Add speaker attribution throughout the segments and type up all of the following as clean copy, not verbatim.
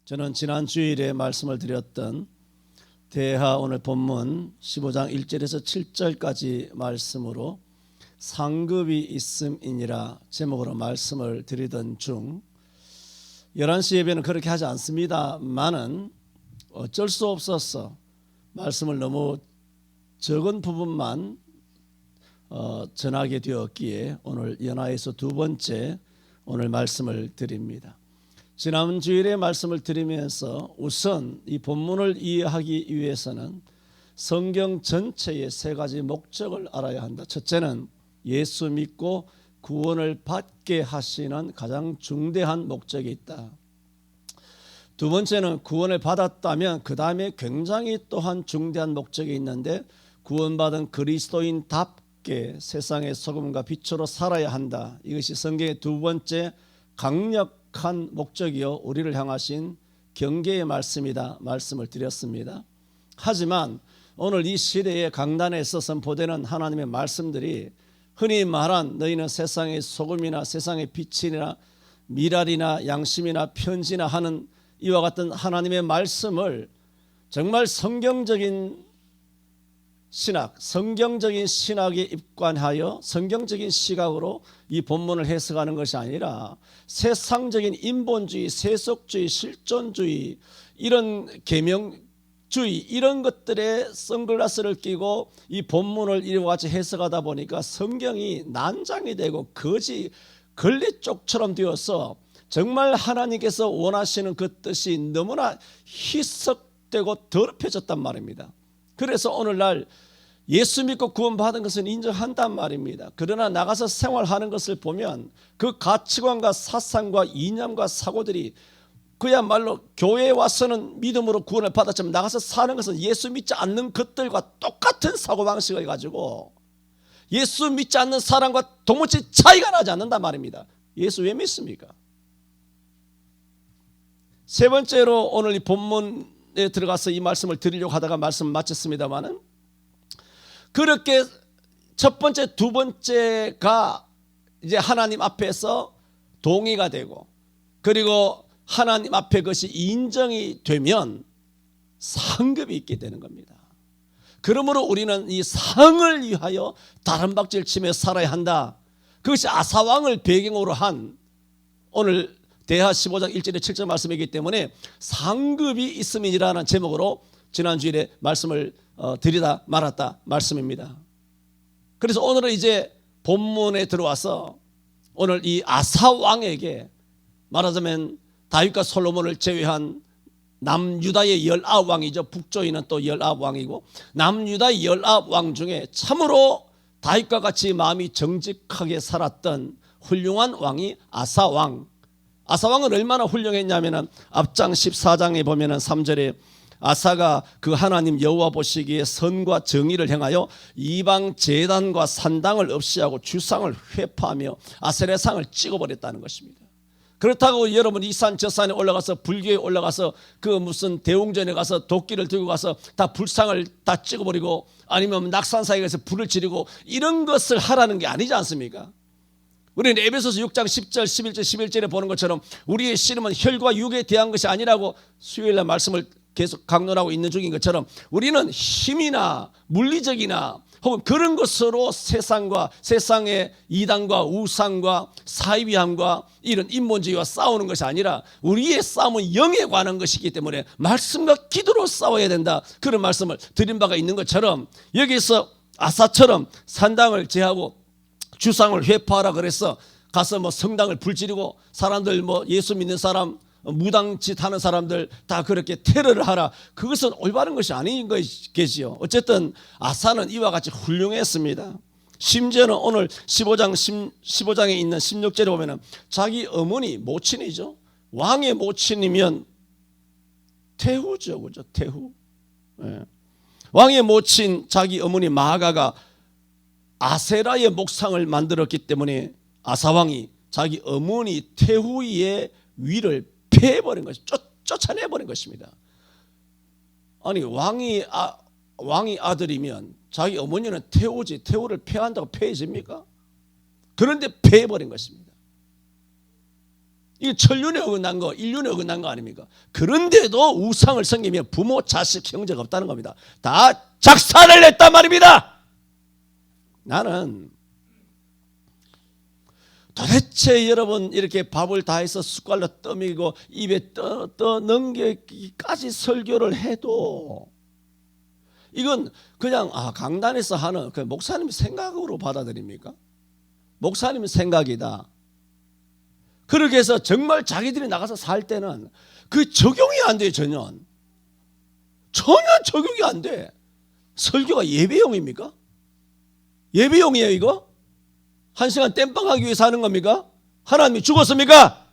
Speaker 1: 저는 지난 주일에 말씀을 드렸던 대하 오늘 본문 15장 1절에서 7절까지 말씀으로 상급이 있음이니라 제목으로 말씀을 드리던 중 11시 예배는 그렇게 하지 않습니다만은 어쩔 수 없어서 말씀을 너무 적은 부분만 전하게 되었기에 오늘 연화에서 두 번째 오늘 말씀을 드립니다. 지난 주일에 말씀을 드리면서 우선 이 본문을 이해하기 위해서는 성경 전체의 세 가지 목적을 알아야 한다. 첫째는 예수 믿고 구원을 받게 하시는 가장 중대한 목적이 있다. 두 번째는 구원을 받았다면 그 다음에 굉장히 또한 중대한 목적이 있는데 구원받은 그리스도인답게 세상의 소금과 빛으로 살아야 한다. 이것이 성경의 두 번째 강력한 목적이요 우리를 향하신 경계의 말씀이다 말씀을 드렸습니다. 하지만 오늘 이 시대의 강단에서 선포되는 하나님의 말씀들이 흔히 말한 너희는 세상의 소금이나 세상의 빛이나 미랄이나 양심이나 편지나 하는 이와 같은 하나님의 말씀을 정말 성경적인 신학, 성경적인 신학에 입관하여 성경적인 시각으로 이 본문을 해석하는 것이 아니라 세상적인 인본주의, 세속주의, 실존주의 이런 계명주의 이런 것들에 선글라스를 끼고 이 본문을 이와 같이 해석하다 보니까 성경이 난장이 되고 거지 걸레쪽처럼 되어서 정말 하나님께서 원하시는 그 뜻이 너무나 희석되고 더럽혀졌단 말입니다. 그래서 오늘날 예수 믿고 구원받은 것은 인정한단 말입니다. 그러나 나가서 생활하는 것을 보면 그 가치관과 사상과 이념과 사고들이 그야말로 교회에 와서는 믿음으로 구원을 받았지만 나가서 사는 것은 예수 믿지 않는 것들과 똑같은 사고방식을 가지고 예수 믿지 않는 사람과 도무지 차이가 나지 않는단 말입니다. 예수 왜 믿습니까? 세 번째로 오늘 이 본문에 들어가서 이 말씀을 드리려고 하다가 말씀 마쳤습니다마는 그렇게 첫 번째, 두 번째가 이제 하나님 앞에서 동의가 되고 그리고 하나님 앞에 그것이 인정이 되면 상급이 있게 되는 겁니다. 그러므로 우리는 이 상을 위하여 다른 박질 치며 살아야 한다. 그것이 아사왕을 배경으로 한 오늘 대하 15장 1절에 7절 말씀이기 때문에 상급이 있음이라는 제목으로 지난주일에 말씀을 드리다 말았다 말씀입니다. 그래서 오늘은 이제 본문에 들어와서 오늘 이 아사왕에게 말하자면 다윗과 솔로몬을 제외한 남유다의 19왕이죠. 북쪽에는 또 19왕이고 남유다의 19왕 중에 참으로 다윗과 같이 마음이 정직하게 살았던 훌륭한 왕이 아사왕. 아사왕은 얼마나 훌륭했냐면 앞장 14장에 보면 3절에 아사가 그 하나님 여호와 보시기에 선과 정의를 행하여 이방 제단과 산당을 없이하고 주상을 회파하며 아세라상을 찍어버렸다는 것입니다. 그렇다고 여러분 이 산 저 산에 올라가서 불교에 올라가서 그 무슨 대웅전에 가서 도끼를 들고 가서 다 불상을 다 찍어버리고 아니면 낙산사에 가서 불을 지르고 이런 것을 하라는 게 아니지 않습니까? 우리는 에베소서 6장 10절 11절 11절에 보는 것처럼 우리의 씨름은 혈과 육에 대한 것이 아니라고 수요일날 말씀을 계속 강론하고 있는 중인 것처럼 우리는 힘이나 물리적이나 혹은 그런 것으로 세상과 세상의 이단과 우상과 사이비함과 이런 인본주의와 싸우는 것이 아니라 우리의 싸움은 영에 관한 것이기 때문에 말씀과 기도로 싸워야 된다. 그런 말씀을 드린 바가 있는 것처럼 여기서 아사처럼 산당을 제하고 주상을 회파하라 그래서 가서 뭐 성당을 불지르고 사람들 뭐 예수 믿는 사람 무당짓 하는 사람들 다 그렇게 테러를 하라. 그것은 올바른 것이 아닌 것이지요. 어쨌든 아사는 이와 같이 훌륭했습니다. 심지어는 오늘 15장에 있는 16절에 보면은 자기 어머니 모친이죠. 왕의 모친이면 태후죠. 그죠? 태후. 네. 왕의 모친 자기 어머니 마아가가 아세라의 목상을 만들었기 때문에 아사왕이 자기 어머니 태후의 위를 패해버린 것이 쫓아내버린 것입니다. 아니 왕이 아들이면 자기 어머니는 태후지 태후를 패한다고 패해집니까? 그런데 패해버린 것입니다. 이게 천륜에 어긋난 거, 인륜에 어긋난 거 아닙니까? 그런데도 우상을 섬기면 부모, 자식, 형제가 없다는 겁니다. 다 작사를 냈단 말입니다. 나는 도대체 여러분 이렇게 밥을 다 해서 숟갈로 떠먹이고 입에 떠 넘기기까지 설교를 해도 이건 그냥 강단에서 하는 그 목사님 생각으로 받아들입니까? 목사님 생각이다. 그렇게 해서 정말 자기들이 나가서 살 때는 그 적용이 안 돼요. 전혀 적용이 안 돼. 설교가 예배용입니까? 예배용이에요 이거? 한 시간 땜빵하기 위해서 하는 겁니까? 하나님이 죽었습니까?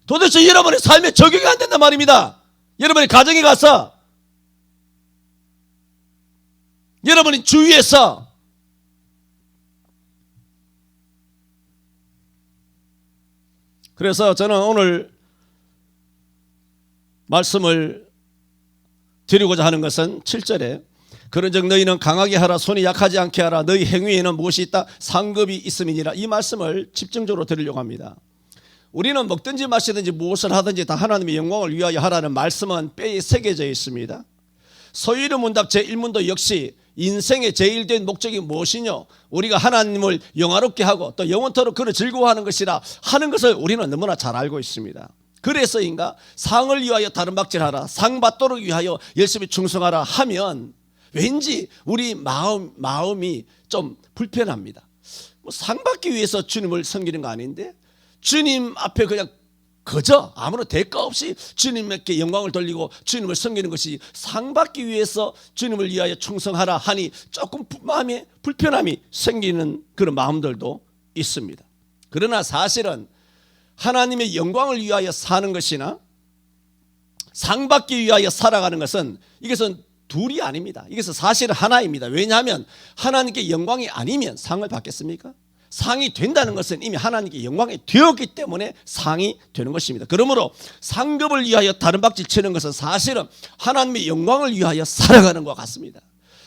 Speaker 1: 도대체 여러분의 삶에 적용이 안 된단 말입니다. 여러분의 가정에 가서, 여러분의 주위에서 그래서 저는 오늘 말씀을 드리고자 하는 것은 7절에 그런즉 너희는 강하게 하라 손이 약하지 않게 하라 너희 행위에는 무엇이 있다 상급이 있음이니라. 이 말씀을 집중적으로 드리려고 합니다. 우리는 먹든지 마시든지 무엇을 하든지 다 하나님의 영광을 위하여 하라는 말씀은 뼈에 새겨져 있습니다. 서유리 문답 제1문도 역시 인생의 제일 된 목적이 무엇이뇨? 우리가 하나님을 영화롭게 하고 또 영원토록 그를 즐거워하는 것이라 하는 것을 우리는 너무나 잘 알고 있습니다. 그래서인가 상을 위하여 다른 박질하라 상 받도록 위하여 열심히 충성하라 하면 왠지 우리 마음이 좀 불편합니다. 상 받기 위해서 주님을 섬기는 거 아닌데 주님 앞에 그냥 그저 아무런 대가 없이 주님께 영광을 돌리고 주님을 섬기는 것이 상 받기 위해서 주님을 위하여 충성하라 하니 조금 마음에 불편함이 생기는 그런 마음들도 있습니다. 그러나 사실은 하나님의 영광을 위하여 사는 것이나 상 받기 위하여 살아가는 것은 이것은 둘이 아닙니다. 이것은 사실은 하나입니다. 왜냐하면 하나님께 영광이 아니면 상을 받겠습니까? 상이 된다는 것은 이미 하나님께 영광이 되었기 때문에 상이 되는 것입니다. 그러므로 상급을 위하여 다른 박질 치는 것은 사실은 하나님의 영광을 위하여 살아가는 것 같습니다.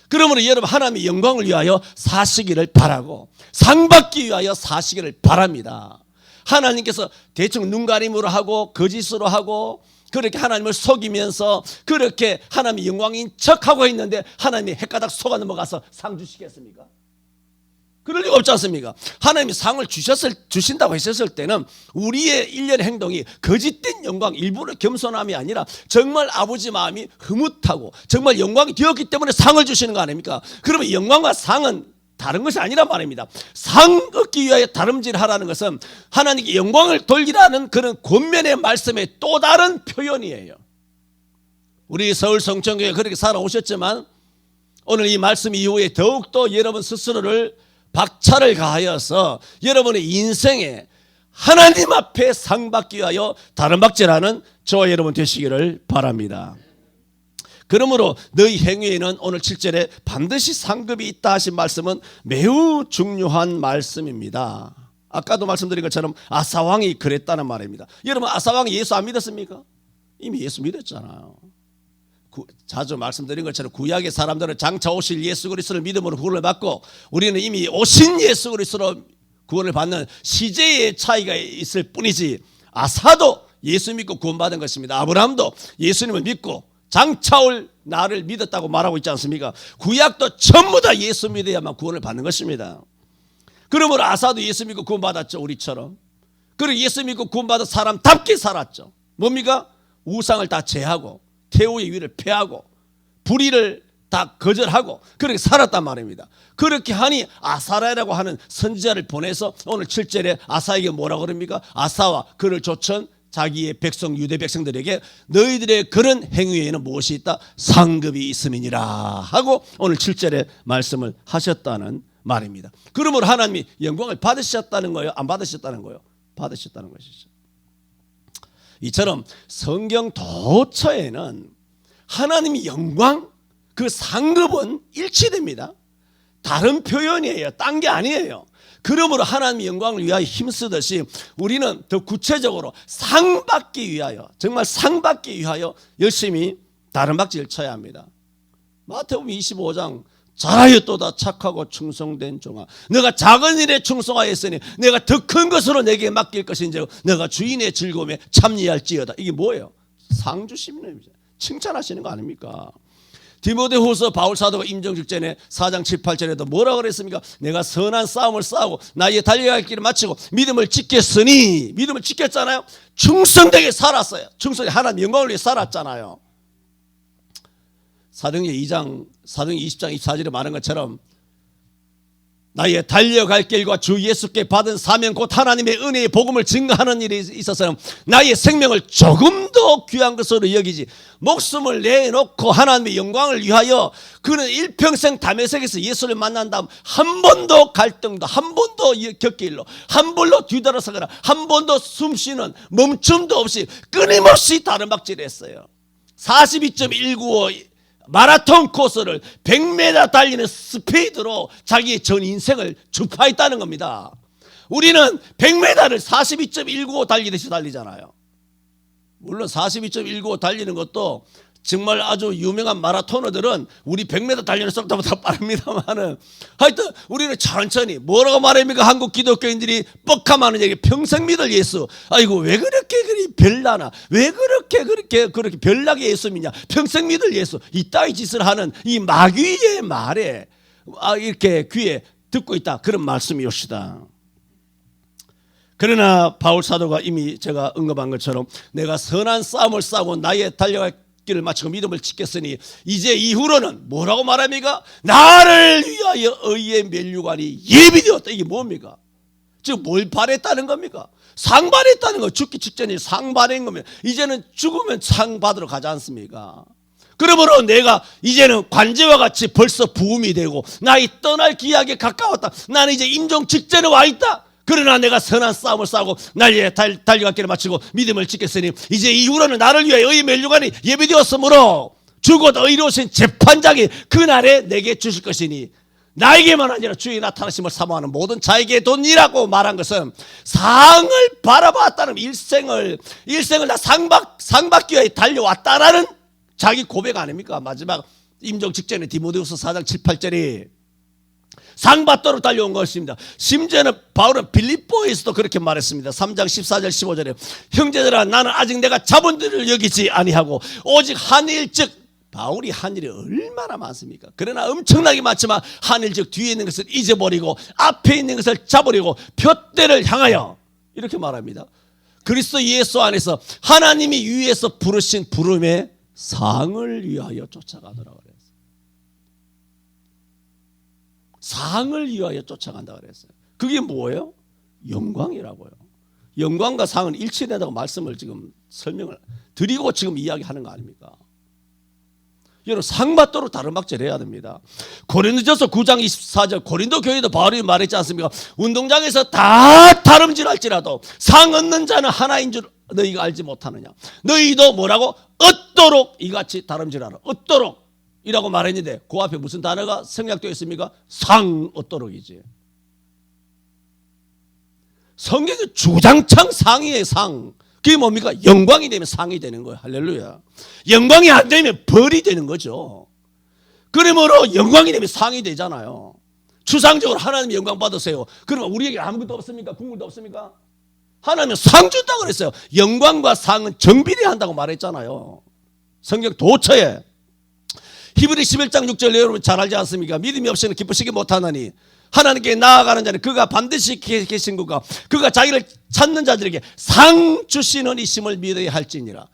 Speaker 1: 그러므로 여러분 하나님의 영광을 위하여 사시기를 바라고 상 받기 위하여 사시기를 바랍니다. 하나님께서 대충 눈가림으로 하고 거짓으로 하고 그렇게 하나님을 속이면서 그렇게 하나님의 영광인 척하고 있는데 하나님이 헷가닥 속아 넘어가서 상 주시겠습니까? 그럴 리가 없지 않습니까? 하나님이 상을 주신다고 했었을 때는 우리의 일련의 행동이 거짓된 영광, 일부러 겸손함이 아니라 정말 아버지 마음이 흐뭇하고 정말 영광이 되었기 때문에 상을 주시는 거 아닙니까? 그러면 영광과 상은 다른 것이 아니란 말입니다. 상 얻기 위하여 다름질하라는 것은 하나님께 영광을 돌리라는 그런 권면의 말씀의 또 다른 표현이에요. 우리 서울 성천교회 그렇게 살아오셨지만 오늘 이 말씀 이후에 더욱더 여러분 스스로를 박차를 가하여서 여러분의 인생에 하나님 앞에 상 받기 위하여 다른 박질하는 저와 여러분 되시기를 바랍니다. 그러므로 너희 행위에는 오늘 7절에 반드시 상급이 있다 하신 말씀은 매우 중요한 말씀입니다. 아까도 말씀드린 것처럼 아사왕이 그랬다는 말입니다. 여러분 아사왕이 예수 안 믿었습니까? 이미 예수 믿었잖아요. 자주 말씀드린 것처럼 구약의 사람들은 장차 오실 예수 그리스도를 믿음으로 구원을 받고 우리는 이미 오신 예수 그리스도로 구원을 받는 시제의 차이가 있을 뿐이지 아사도 예수 믿고 구원받은 것입니다. 아브라함도 예수님을 믿고 장차 올 나를 믿었다고 말하고 있지 않습니까? 구약도 전부 다 예수 믿어야만 구원을 받는 것입니다. 그러므로 아사도 예수 믿고 구원받았죠. 우리처럼. 그리고 예수 믿고 구원받은 사람답게 살았죠. 뭡니까? 우상을 다 제하고 태우의 위를 폐하고 불의를 다 거절하고 그렇게 살았단 말입니다. 그렇게 하니 아사라라고 하는 선지자를 보내서 오늘 7절에 아사에게 뭐라고 그럽니까? 아사와 그를 쫓은 자기의 백성 유대 백성들에게 너희들의 그런 행위에는 무엇이 있다? 상급이 있음이니라 하고 오늘 7절에 말씀을 하셨다는 말입니다. 그러므로 하나님이 영광을 받으셨다는 거예요? 안 받으셨다는 거예요? 받으셨다는 것이죠. 이처럼 성경 도처에는 하나님의 영광 그 상급은 일치됩니다. 다른 표현이에요. 딴 게 아니에요. 그러므로 하나님의 영광을 위하여 힘쓰듯이 우리는 더 구체적으로 상 받기 위하여 정말 상 받기 위하여 열심히 다른 박질을 쳐야 합니다. 마태복음 25장 잘하였도다 착하고 충성된 종아, 너가 작은 일에 충성하였으니 내가 더 큰 것으로 내게 맡길 것인지 너가 주인의 즐거움에 참여할지어다. 이게 뭐예요? 상 주시는 의미죠. 칭찬하시는 거 아닙니까? 디모데후서 바울 사도가 임종 직전에 4장 7, 8절에도 뭐라고 그랬습니까? 내가 선한 싸움을 싸우고 나의 달려갈 길을 마치고 믿음을 지켰으니, 믿음을 지켰잖아요. 충성되게 살았어요. 충성히 하나님 영광을 위해 살았잖아요. 사도행전 2장, 사도행전 20장 24절에 말한 것처럼 나의 달려갈 길과 주 예수께 받은 사명 곧 하나님의 은혜의 복음을 증거하는 일에 있어서는 나의 생명을 조금 더 귀한 것으로 여기지 목숨을 내놓고 하나님의 영광을 위하여 그는 일평생 다메섹에서 예수를 만난 다음 한 번도 갈등도 한 번도 곁길로 한 번도 뒤돌아서거나 한 번도 숨쉬는 멈춤도 없이 끊임없이 다름박질을 했어요. 42.195 마라톤 코스를 100m 달리는 스피드로 자기의 전 인생을 주파했다는 겁니다. 우리는 100m를 42.195 달리듯이 달리잖아요. 물론 42.195 달리는 것도 정말 아주 유명한 마라토너들은 우리 100m 달리는 속도보다 빠릅니다만은 하여튼 우리는 천천히 뭐라고 말합니까? 한국 기독교인들이 뻑하면 얘기 평생 믿을 예수. 아이고 왜 그렇게 별나나? 왜 그렇게 별나게 예수 믿냐? 평생 믿을 예수. 이따위 짓을 하는 이 마귀의 말에 이렇게 귀에 듣고 있다. 그런 말씀이 옵시다. 그러나 바울 사도가 이미 제가 언급한 것처럼 내가 선한 싸움을 싸고 나의 달려갈 길을 마치고 믿음을 지켰으니 이제 이후로는 뭐라고 말합니까? 나를 위하여 의의 면류관이 예비되었다. 이게 뭡니까? 지금 뭘 바랬다는 겁니까? 상 바랬다는 거. 죽기 직전에 상 바른 거면 이제는 죽으면 상 받으러 가지 않습니까? 그러므로 내가 이제는 관제와 같이 벌써 부음이 되고 나의 떠날 기약에 가까웠다. 나는 이제 임종 직전에 와 있다. 그러나 내가 선한 싸움을 싸우고 나의 달려갈 길을 마치고 믿음을 지켰으니 이제 이후로는 나를 위해 의의 면류관이 예비되었으므로 주곧 의로우신 재판장이 그날에 내게 주실 것이니 나에게만 아니라 주의 나타나심을 사모하는 모든 자에게 돈이라고 말한 것은 상을 바라봤다는 일생을 나 상 받기 위해 달려왔다라는 자기 고백 아닙니까? 마지막 임종 직전에 디모데후서 4장 7, 8절이 상 받도록 달려온 것입니다. 심지어는 바울은 빌립보에서도 그렇게 말했습니다. 3장 14절 15절에 형제들아 나는 아직 내가 자본들을 여기지 아니하고 오직 한일 즉 바울이 한일이 얼마나 많습니까? 그러나 엄청나게 많지만 한일 즉 뒤에 있는 것을 잊어버리고 앞에 있는 것을 잡으려고 표대를 향하여 이렇게 말합니다. 그리스도 예수 안에서 하나님이 위에서 부르신 부름의 상을 위하여 쫓아가더라고요. 상을 위하여 쫓아간다 그랬어요. 그게 뭐예요? 영광이라고요. 영광과 상은 일치된다고 말씀을 지금 설명을 드리고 지금 이야기하는 거 아닙니까? 여러분 상 받도록 다름박질 해야 됩니다. 고린도전서 9장 24절 고린도 교회도 바울이 말했지 않습니까? 운동장에서 다 다름질할지라도 상 얻는 자는 하나인 줄 너희가 알지 못하느냐? 너희도 뭐라고? 얻도록 이같이 다름질하라. 얻도록 이라고 말했는데 그 앞에 무슨 단어가 생략되어 있습니까? 상 얻도록이지. 성경이 주장창 상이에요. 상. 그게 뭡니까? 영광이 되면 상이 되는 거예요. 할렐루야. 영광이 안 되면 벌이 되는 거죠. 그러므로 영광이 되면 상이 되잖아요. 추상적으로 하나님의 영광 받으세요. 그러면 우리에게 아무것도 없습니까? 국물도 없습니까? 하나님은 상 준다고 그랬어요. 영광과 상은 정비례한다고 말했잖아요. 성경 도처에 히브리 11장 6절 여러분 잘 알지 않습니까? 믿음이 없이는 기쁘시기 못하나니 하나님께 나아가는 자는 그가 반드시 계신 것과 그가 자기를 찾는 자들에게 상 주시는 이심을 믿어야 할지니라.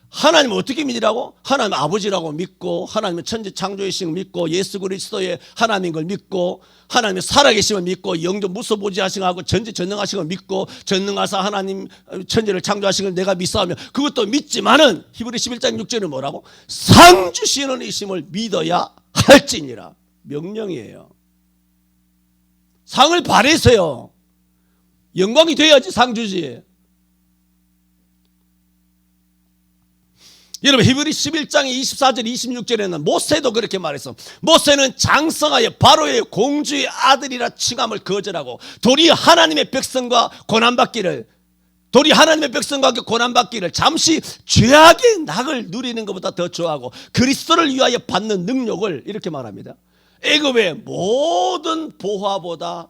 Speaker 1: 하나님은 어떻게 믿으라고? 하나님 아버지라고 믿고 하나님은 천지 창조이신 걸 믿고 예수 그리스도의 하나님인 걸 믿고 하나님의 살아계심을 믿고 영존 무소부지하신 하고 전지전능하신 걸 믿고 전능하사 하나님 천지를 창조하신 걸 내가 믿사오며 그것도 믿지만은 히브리 11장 6절은 뭐라고? 상 주시는 이심을 믿어야 할지니라. 명령이에요. 상을 바래서요. 영광이 돼야지 상 주지. 여러분 히브리 11장 24절 26절에는 모세도 그렇게 말했어. 모세는 장성하여 바로의 공주의 아들이라 칭함을 거절하고 도리어 하나님의 백성과 고난받기를 잠시 죄악의 낙을 누리는 것보다 더 좋아하고 그리스도를 위하여 받는 능력을 이렇게 말합니다. 애굽의 모든 보화보다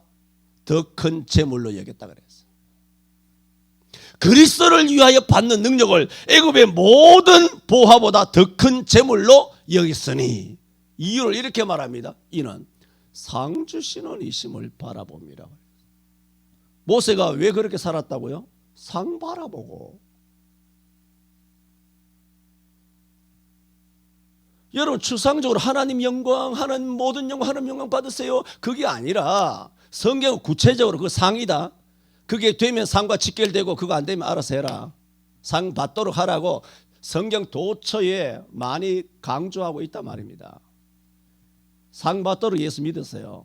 Speaker 1: 더 큰 재물로 여겼다 그랬어요. 그리스도를 위하여 받는 능력을 애굽의 모든 보화보다 더 큰 재물로 여겼으니, 이유를 이렇게 말합니다. 이는 상 주시는 이심을 바라봅니다. 모세가 왜 그렇게 살았다고요? 상 바라보고. 여러분, 추상적으로 하나님 영광, 하나님 모든 영광, 하나님 영광 받으세요, 그게 아니라 성경은 구체적으로 그 상이다. 그게 되면 상과 직결되고, 그거 안 되면 알아서 해라. 상 받도록 하라고 성경 도처에 많이 강조하고 있단 말입니다. 상 받도록 예수 믿으세요.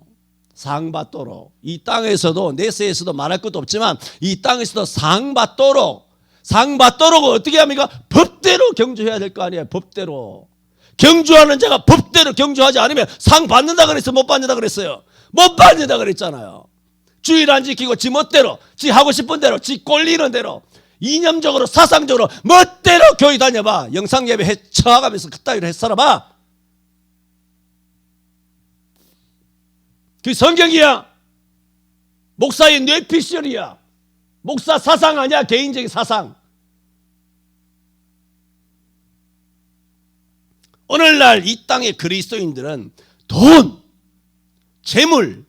Speaker 1: 상 받도록. 이 땅에서도, 내세에서도 말할 것도 없지만 이 땅에서도 상 받도록 어떻게 합니까? 법대로 경주해야 될 거 아니에요. 법대로. 경주하는 자가 법대로 경주하지 않으면 상 받는다 그랬어요? 못 받는다 그랬어요? 못 받는다 그랬잖아요. 주일 안 지키고 지 멋대로, 지 하고 싶은 대로, 지 꼴리는 대로, 이념적으로 사상적으로 멋대로 교회 다녀봐. 영상예배 헤쳐가면서 그따위로 했살아봐. 그 성경이야. 목사의 뇌피셜이야. 목사 사상 아니야. 개인적인 사상. 오늘날 이 땅의 그리스도인들은 돈, 재물,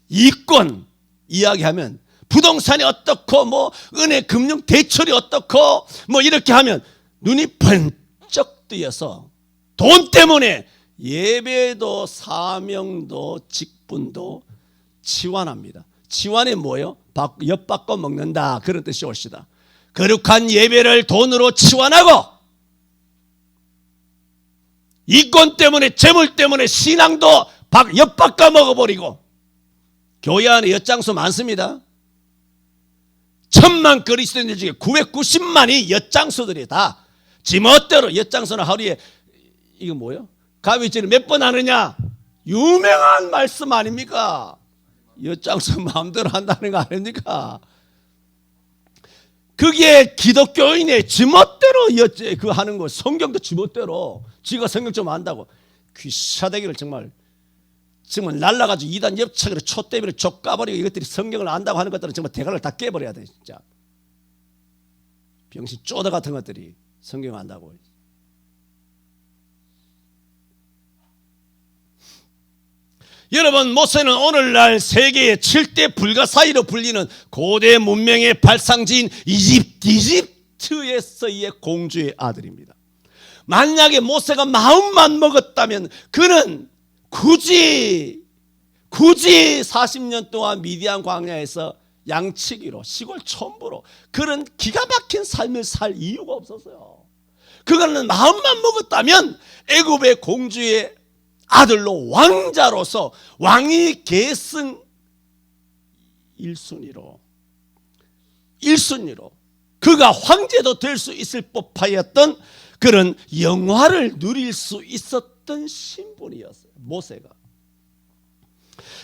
Speaker 1: 이권 이야기하면, 부동산이 어떻고 뭐 은혜 금융 대출이 어떻고 뭐 이렇게 하면 눈이 번쩍 뜨여서 돈 때문에 예배도 사명도 직분도 치환합니다. 치환이 뭐예요? 엿바꿔 먹는다, 그런 뜻이 옳시다. 거룩한 예배를 돈으로 치환하고, 이권 때문에 재물 때문에 신앙도 엿바꿔 먹어버리고. 교회 안에 엿장수 많습니다. 1000만 그리스도인들 중에 990만이 엿장수들이 다 지멋대로. 엿장수는 하루에 이거 뭐예요? 가위질을 몇 번 하느냐? 유명한 말씀 아닙니까? 엿장수 마음대로 한다는 거 아닙니까? 그게 기독교인의 지멋대로 그 하는 거. 성경도 지멋대로 지가 성경 좀 안다고 귀사대기를 정말 날라가지고 이단 엽차기로 촛대비를 족 까버리고, 이것들이 성경을 안다고 하는 것들은 정말 대가를 다 깨버려야 돼. 진짜 병신 쪼다 같은 것들이 성경 안다고. 여러분, 모세는 오늘날 세계의 7대 불가사의로 불리는 고대 문명의 발상지인 이집트에서의 공주의 아들입니다. 만약에 모세가 마음만 먹었다면 그는 굳이 40년 동안 미디안 광야에서 양치기로, 시골 촌부로 그런 기가 막힌 삶을 살 이유가 없었어요. 그거는 마음만 먹었다면 애굽의 공주의 아들로, 왕자로서 왕위 계승 1순위로 그가 황제도 될 수 있을 법하였던 그런 영화를 누릴 수 있었던 신분이었어요, 모세가.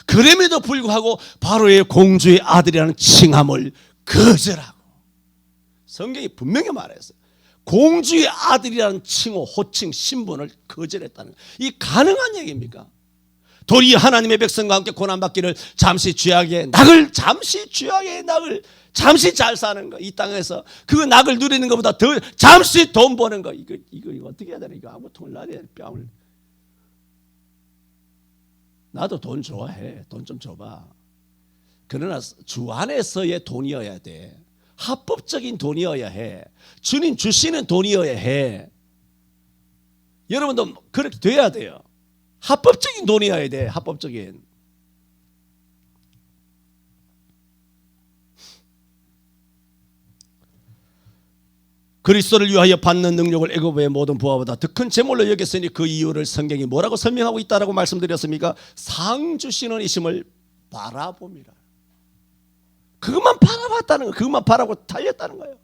Speaker 1: 그럼에도 불구하고 바로의 공주의 아들이라는 칭함을 거절하고, 성경이 분명히 말했어요. 공주의 아들이라는 칭호, 호칭, 신분을 거절했다는 거예요. 이 가능한 얘기입니까? 도리 하나님의 백성과 함께 고난받기를 잠시 죄악의 낙을 잠시 잘 사는 거, 이 땅에서 그 낙을 누리는 것보다 더 잠시 돈 버는 거, 이거 어떻게 해야 되나? 이거 아무것도 몰라야 돼. 뺨을. 나도 돈 좋아해. 돈 좀 줘봐. 그러나 주 안에서의 돈이어야 돼. 합법적인 돈이어야 해. 주님 주시는 돈이어야 해. 여러분도 그렇게 돼야 돼요. 합법적인 돈이어야 돼. 합법적인. 그리스도를 위하여 받는 능력을 애굽의 모든 부하보다 더 큰 재물로 여겼으니 그 이유를 성경이 뭐라고 설명하고 있다라고 말씀드렸습니까? 상 주시는 이심을 바라봅니다. 그것만 바라봤다는 거예요. 그것만 바라고 달렸다는 거예요.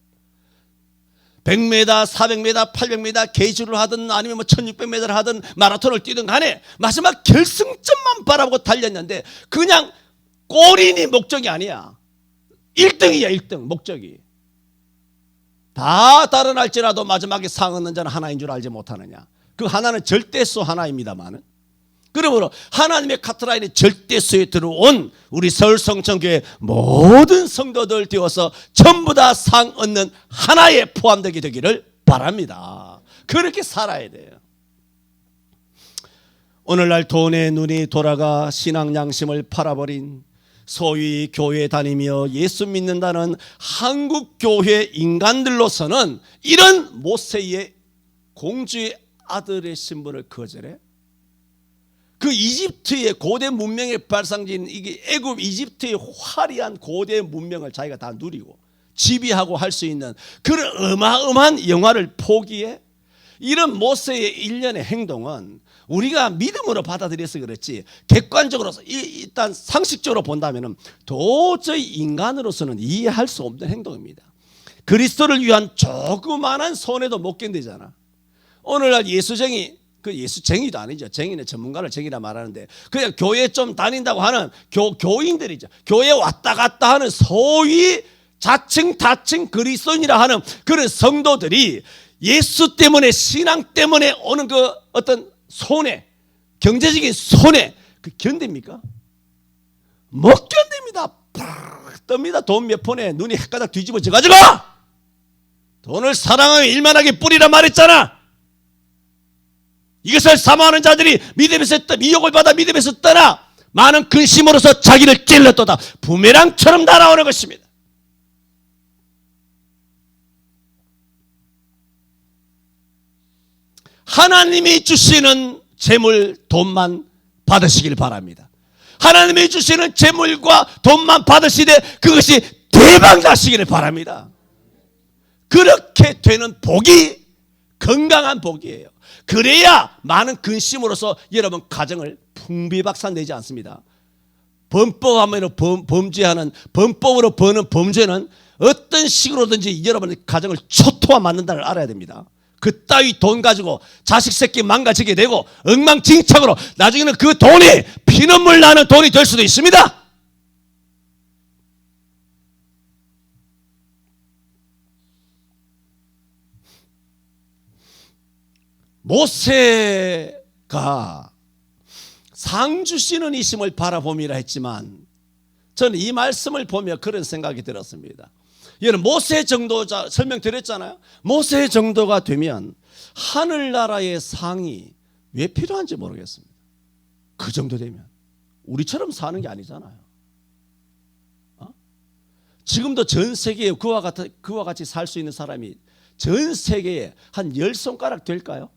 Speaker 1: 100m, 400m, 800m 계주를 하든 아니면 뭐 1600m를 하든 마라톤을 뛰든 간에 마지막 결승점만 바라보고 달렸는데, 그냥 골인이 목적이 아니야. 1등이야, 1등 목적이. 다 다른 할지라도 마지막에 상 얻는 자는 하나인 줄 알지 못하느냐. 그 하나는 절대수 하나입니다만은 그러므로 하나님의 카트라인의 절대수에 들어온 우리 서울성천교회 모든 성도들 되어서 전부 다 상 얻는 하나에 포함되게 되기를 바랍니다. 그렇게 살아야 돼요. 오늘날 돈에 눈이 돌아가 신앙 양심을 팔아버린 소위 교회 다니며 예수 믿는다는 한국 교회 인간들로서는 이런 모세의 공주의 아들의 신분을 거절해? 그 이집트의 고대 문명의 발상지인 이게 애굽 이집트의 화려한 고대 문명을 자기가 다 누리고 지배하고 할 수 있는 그런 어마어마한 영화를 포기해? 이런 모세의 일련의 행동은 우리가 믿음으로 받아들여서 그렇지 객관적으로 일단 상식적으로 본다면 도저히 인간으로서는 이해할 수 없는 행동입니다. 그리스도를 위한 조그마한 손해도 못 견디잖아. 오늘날 예수쟁이, 그 예수쟁이도 아니죠. 쟁이는 전문가를 쟁이라 말하는데 그냥 교회 좀 다닌다고 하는 교인들이죠. 교회 왔다 갔다 하는 소위 자칭 다칭 그리스도인이라 하는 그런 성도들이 예수 때문에 신앙 때문에 오는 그 어떤 손해, 경제적인 손해 그 견딥니까? 못 견딥니다. 뜹니다. 돈 몇 푼에 눈이 헷가닥 뒤집어져 가지고 돈을 사랑하며 일만하게 뿌리라 말했잖아. 이것을 사모하는 자들이 믿음에서 미혹을 받아 믿음에서 떠나 많은 근심으로서 자기를 찔렀도다. 부메랑처럼 날아오는 것입니다. 하나님이 주시는 재물, 돈만 받으시길 바랍니다. 하나님이 주시는 재물과 돈만 받으시되 그것이 대박나시기를 바랍니다. 그렇게 되는 복이 건강한 복이에요. 그래야 많은 근심으로서 여러분 가정을 풍비박산되지 않습니다. 범법하면 범죄하는 범법으로 버는 범죄는 어떤 식으로든지 여러분의 가정을 초토화 만든다는 걸 알아야 됩니다. 그 따위 돈 가지고 자식 새끼 망가지게 되고 엉망진창으로 나중에는 그 돈이 피눈물 나는 돈이 될 수도 있습니다. 모세가 상 주시는 이심을 바라봄이라 했지만 저는 이 말씀을 보며 그런 생각이 들었습니다. 여러분 모세 정도자 설명드렸잖아요. 모세 정도가 되면 하늘나라의 상이 왜 필요한지 모르겠습니다. 그 정도 되면 우리처럼 사는 게 아니잖아요. 지금도 전 세계에 그와 같이 살 수 있는 사람이 전 세계에 한 10손가락 될까요?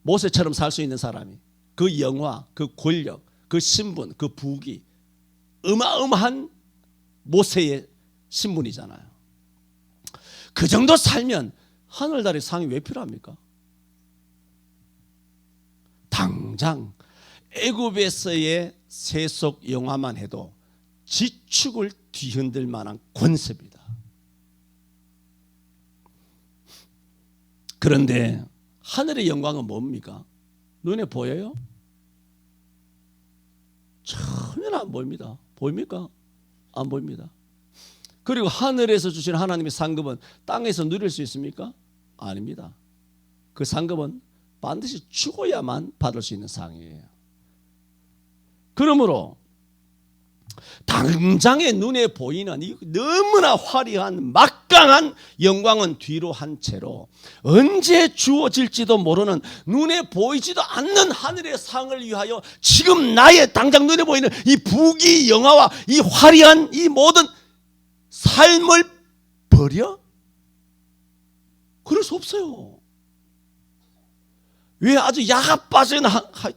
Speaker 1: 모세처럼 살 수 있는 사람이 그 영화, 그 권력, 그 신분, 그 부귀 어마어마한 모세의 신분이잖아요. 그 정도 살면 하늘나라의 상이 왜 필요합니까? 당장 애굽에서의 세속 영화만 해도 지축을 뒤흔들 만한 권세입니다. 그런데 하늘의 영광은 뭡니까? 눈에 보여요? 전혀 안 보입니다. 보입니까? 안 보입니다. 그리고 하늘에서 주신 하나님의 상급은 땅에서 누릴 수 있습니까? 아닙니다. 그 상급은 반드시 죽어야만 받을 수 있는 상이에요. 그러므로 당장의 눈에 보이는 이 너무나 화려한 막강한 영광은 뒤로 한 채로 언제 주어질지도 모르는 눈에 보이지도 않는 하늘의 상을 위하여 지금 나의 당장 눈에 보이는 이 부귀 영화와 이 화려한 이 모든 삶을 버려? 그럴 수 없어요. 왜 아주 야가 빠진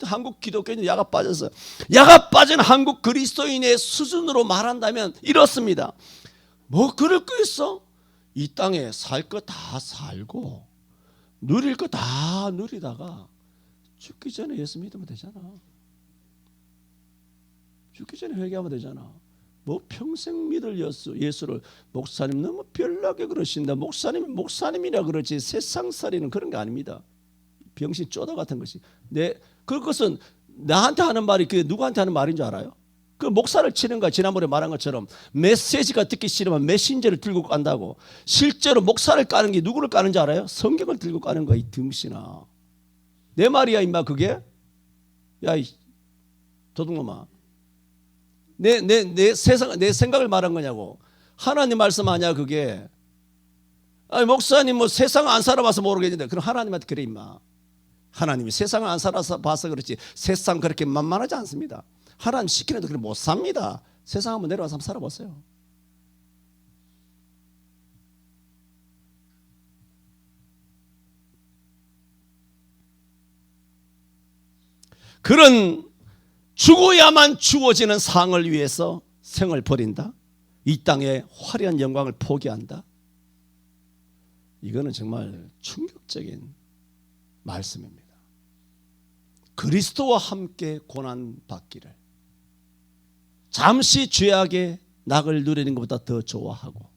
Speaker 1: 한국 기독교인은 야가 빠져서 야가 빠진 한국 그리스도인의 수준으로 말한다면 이렇습니다. 뭐 그럴 거 있어? 이 땅에 살 거 다 살고 누릴 거 다 누리다가 죽기 전에 예수 믿으면 되잖아. 죽기 전에 회개하면 되잖아. 뭐 평생 믿을 예수를 목사님 너무 별나게 그러신다. 목사님이라 그러지 세상살이는 그런 게 아닙니다. 병신 쪼다 같은 것이. 그것은 나한테 하는 말이 그게 누구한테 하는 말인 줄 알아요? 그 목사를 치는 거야. 지난번에 말한 것처럼 메시지가 듣기 싫으면 메신저를 들고 간다고. 실제로 목사를 까는 게 누구를 까는 줄 알아요? 성경을 들고 까는 거야. 이 등신아. 내 말이야 임마 그게. 야, 이 도둑놈아. 내 생각을 말한 거냐고. 하나님 말씀 아니야, 그게. 아니, 목사님 뭐 세상 안 살아봐서 모르겠는데, 그럼 하나님한테 그래, 임마. 하나님이 세상을 안 살아봐서 그렇지, 세상 그렇게 만만하지 않습니다. 하나님 시키는데 그렇게 못 삽니다. 세상 한번 내려와서 한번 살아보세요. 그런 죽어야만 주어지는 상을 위해서 생을 버린다. 이 땅의 화려한 영광을 포기한다. 이거는 정말 충격적인 말씀입니다. 그리스도와 함께 고난 받기를 잠시 죄악의 낙을 누리는 것보다 더 좋아하고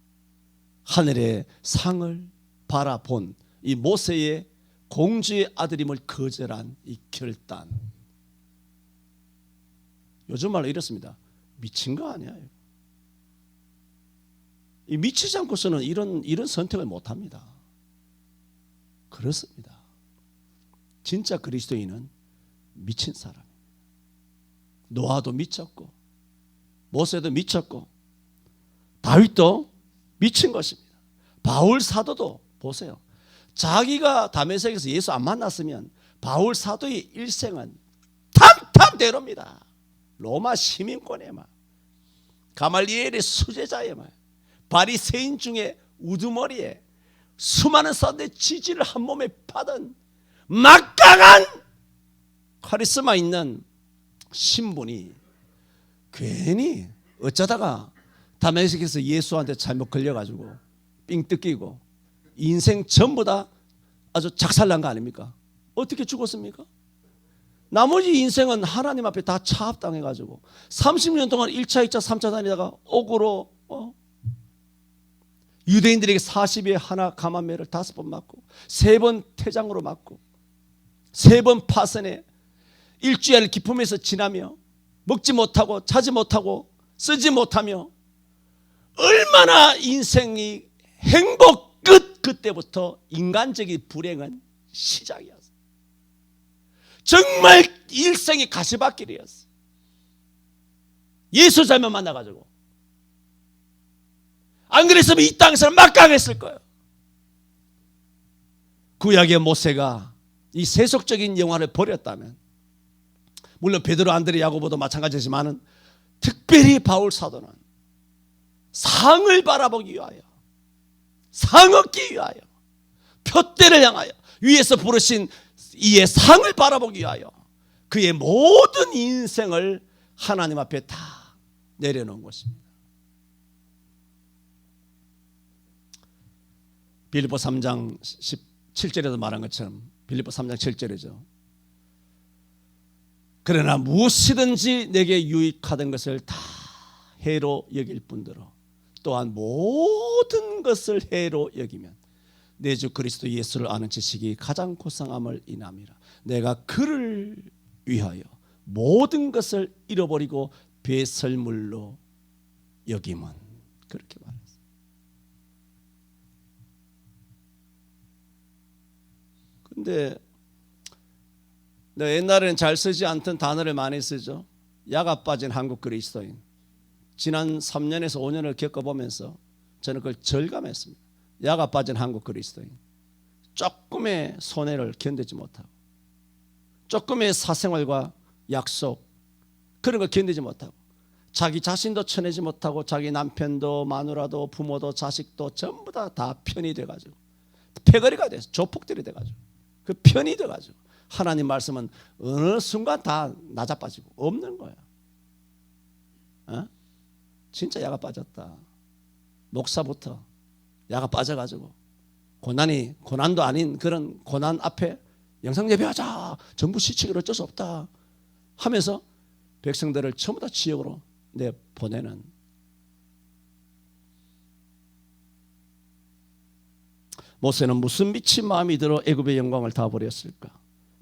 Speaker 1: 하늘의 상을 바라본 이 모세의 공주의 아들임을 거절한 이 결단. 요즘 말로 이렇습니다. 미친 거 아니야. 이 미치지 않고서는 이런 선택을 못합니다. 그렇습니다. 진짜 그리스도인은 미친 사람입니다. 노아도 미쳤고 모세도 미쳤고 다윗도 미친 것입니다. 바울 사도도 보세요. 자기가 다메섹에서 예수 안 만났으면 바울 사도의 일생은 탐탐대로입니다. 로마 시민권에 막 가말리엘의 수제자에 막 바리새인 중에 우두머리에 수많은 사람들의 지지를 한 몸에 받은 막강한 카리스마 있는 신분이 괜히 어쩌다가 다메섹에서 예수한테 잘못 걸려가지고 삥 뜯기고 인생 전부 다 아주 작살난 거 아닙니까? 어떻게 죽었습니까? 나머지 인생은 하나님 앞에 다 차압당해가지고 30년 동안 1차, 2차, 3차 다니다가 억으로 유대인들에게 40에 하나 감한매를 5번 맞고 3번 태장으로 맞고 3번 파선에 일주일 기품에서 지나며 먹지 못하고 자지 못하고 쓰지 못하며 얼마나 인생이 행복 끝 그때부터 인간적인 불행은 시작이었어요. 정말 일생이 가시밭길이었어요. 예수 잘못 만나가지고 안 그랬으면 이 땅에서는 막강했을 거예요. 구약의 모세가 이 세속적인 영화를 버렸다면 물론 베드로, 안드레, 야고보도 마찬가지지만 특별히 바울 사도는 상을 바라보기 위하여 상 얻기 위하여 표대를 향하여 위에서 부르신 이의 상을 바라보기 위하여 그의 모든 인생을 하나님 앞에 다 내려놓은 것입니다. 빌립보 3장 17절에도 말한 것처럼 빌립보 3장 7절이죠. 그러나 무엇이든지 내게 유익하던 것을 다 해로 여길 뿐더러 또한 모든 것을 해로 여기면 내 주 그리스도 예수를 아는 지식이 가장 고상함을 인함이라. 내가 그를 위하여 모든 것을 잃어버리고 배설물로 여김은. 그렇게 말했어요. 근데 옛날에는 잘 쓰지 않던 단어를 많이 쓰죠. 야가 빠진 한국 그리스도인. 지난 3년에서 5년을 겪어보면서 저는 그걸 절감했습니다. 야가 빠진 한국 그리스도인. 조금의 손해를 견디지 못하고 조금의 사생활과 약속 그런 걸 견디지 못하고 자기 자신도 쳐내지 못하고 자기 남편도 마누라도 부모도 자식도 전부 다 편이 돼가지고 패거리가 돼서 조폭들이 돼가지고 그 편이 돼가지고 하나님 말씀은 어느 순간 다 낮아빠지고 없는 거야. 진짜 야가 빠졌다. 목사부터 야가 빠져가지고 고난도 아닌 그런 고난 앞에 영상 예배하자. 정부 시치기로 어쩔 수 없다 하면서 백성들을 전부 다 지역으로 내보내는. 모세는 무슨 미친 마음이 들어 애굽의 영광을 다 버렸을까?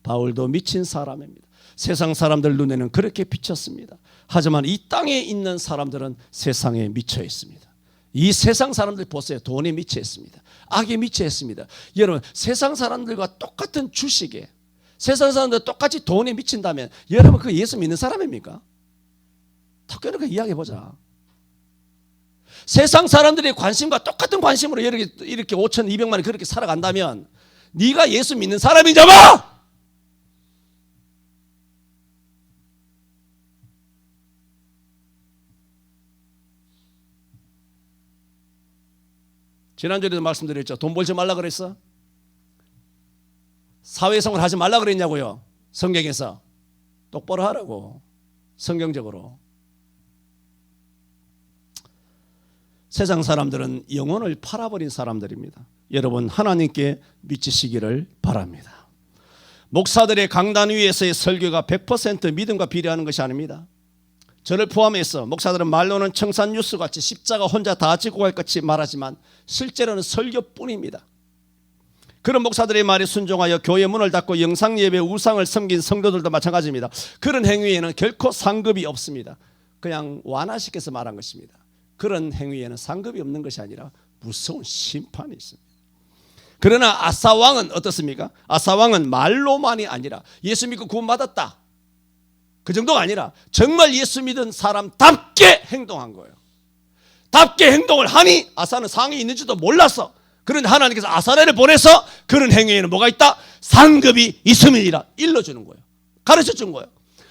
Speaker 1: 바울도 미친 사람입니다. 세상 사람들 눈에는 그렇게 비쳤습니다. 하지만 이 땅에 있는 사람들은 세상에 미쳐 있습니다. 이 세상 사람들 보세요. 돈에 미쳐 있습니다. 악에 미쳐 있습니다. 여러분 세상 사람들과 똑같은 주식에 세상 사람들 똑같이 돈에 미친다면 여러분 그 예수 믿는 사람입니까? 탁 껴놓고 이야기해보자. 세상 사람들의 관심과 똑같은 관심으로 이렇게 5,200만이 그렇게 살아간다면 네가 예수 믿는 사람인가 봐! 지난주에도 말씀드렸죠. 돈 벌지 말라 그랬어? 사회생활 하지 말라 그랬냐고요. 성경에서. 똑바로 하라고. 성경적으로. 세상 사람들은 영혼을 팔아버린 사람들입니다. 여러분 하나님께 미치시기를 바랍니다. 목사들의 강단 위에서의 설교가 100% 믿음과 비례하는 것이 아닙니다. 저를 포함해서 목사들은 말로는 청산 뉴스같이 십자가 혼자 다 지고 갈 것이 말하지만 실제로는 설교뿐입니다. 그런 목사들의 말에 순종하여 교회 문을 닫고 영상 예배 우상을 섬긴 성도들도 마찬가지입니다. 그런 행위에는 결코 상급이 없습니다. 그냥 완화시켜서 말한 것입니다. 그런 행위에는 상급이 없는 것이 아니라 무서운 심판이 있습니다. 그러나 아사왕은 어떻습니까? 아사왕은 말로만이 아니라 예수 믿고 구원받았다, 그 정도가 아니라 정말 예수 믿은 사람답게 행동한 거예요. 답게 행동을 하니 아사는 상이 있는지도 몰랐어. 그런데 하나님께서 아사를 보내서 그런 행위에는 뭐가 있다? 상급이 있음이니라 일러주는 거예요. 가르쳐준 거예요.